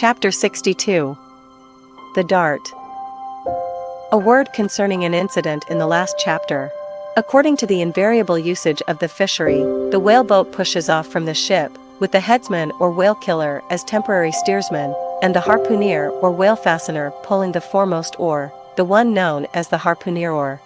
Chapter 62. The Dart. A word concerning an incident in the last chapter. According to the invariable usage of the fishery, the whaleboat pushes off from the ship, with the headsman or whale killer as temporary steersman, and the harpooner or whale fastener pulling the foremost oar, the one known as the harpooner oar.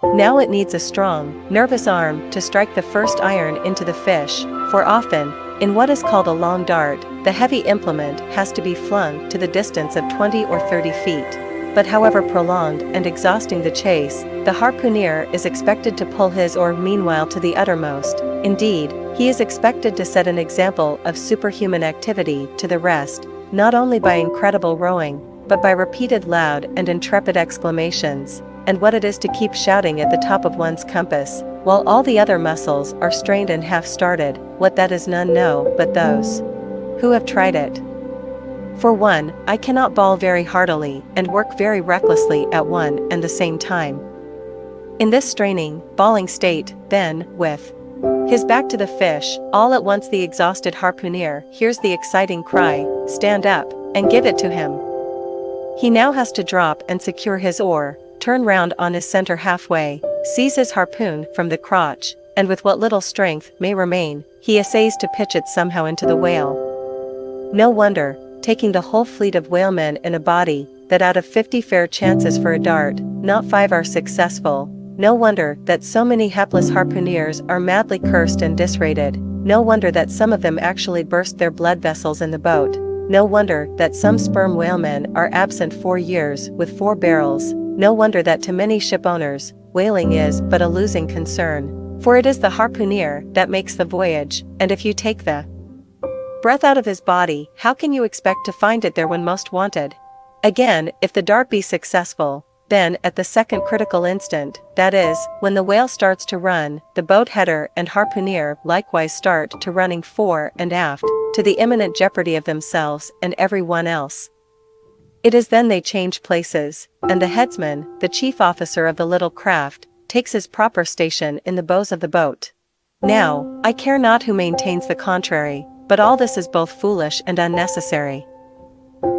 Now it needs a strong, nervous arm to strike the first iron into the fish, for often, in what is called a long dart, the heavy implement has to be flung to the distance of 20 or 30 feet. But however prolonged and exhausting the chase, the harpooner is expected to pull his oar meanwhile to the uttermost. Indeed, he is expected to set an example of superhuman activity to the rest, not only by incredible rowing, but by repeated loud and intrepid exclamations, and what it is to keep shouting at the top of one's compass, while all the other muscles are strained and half-started, what that is none know but those who have tried it. For one, I cannot bawl very heartily and work very recklessly at one and the same time. In this straining, bawling state, then, with his back to the fish, all at once the exhausted harpooner hears the exciting cry, "Stand up, and give it to him." He now has to drop and secure his oar, turn round on his center halfway, seize his harpoon from the crotch, and with what little strength may remain, he essays to pitch it somehow into the whale. No wonder, taking the whole fleet of whalemen in a body, that out of 50 fair chances for a dart, not 5 are successful. No wonder that so many hapless harpooneers are madly cursed and disrated. No wonder that some of them actually burst their blood vessels in the boat. No wonder that some sperm whalemen are absent 4 years with 4 barrels. No wonder that to many ship owners, whaling is but a losing concern. For it is the harpooner that makes the voyage, and if you take the breath out of his body, how can you expect to find it there when most wanted? Again, if the dart be successful, then at the second critical instant, that is, when the whale starts to run, the boat header and harpooner likewise start to running fore and aft, to the imminent jeopardy of themselves and every one else. It is then they change places, and the headsman, the chief officer of the little craft, takes his proper station in the bows of the boat. Now, I care not who maintains the contrary, but all this is both foolish and unnecessary.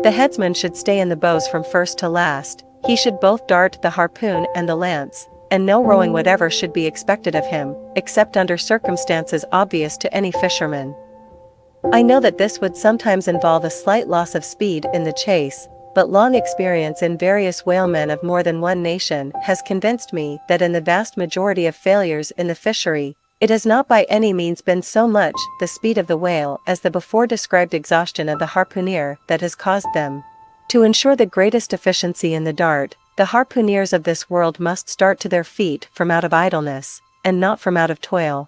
The headsman should stay in the bows from first to last, he should both dart the harpoon and the lance, and no rowing whatever should be expected of him, except under circumstances obvious to any fisherman. I know that this would sometimes involve a slight loss of speed in the chase, but long experience in various whalemen of more than one nation has convinced me that in the vast majority of failures in the fishery, it has not by any means been so much the speed of the whale as the before described exhaustion of the harpooner that has caused them. To ensure the greatest efficiency in the dart, the harpooneers of this world must start to their feet from out of idleness, and not from out of toil.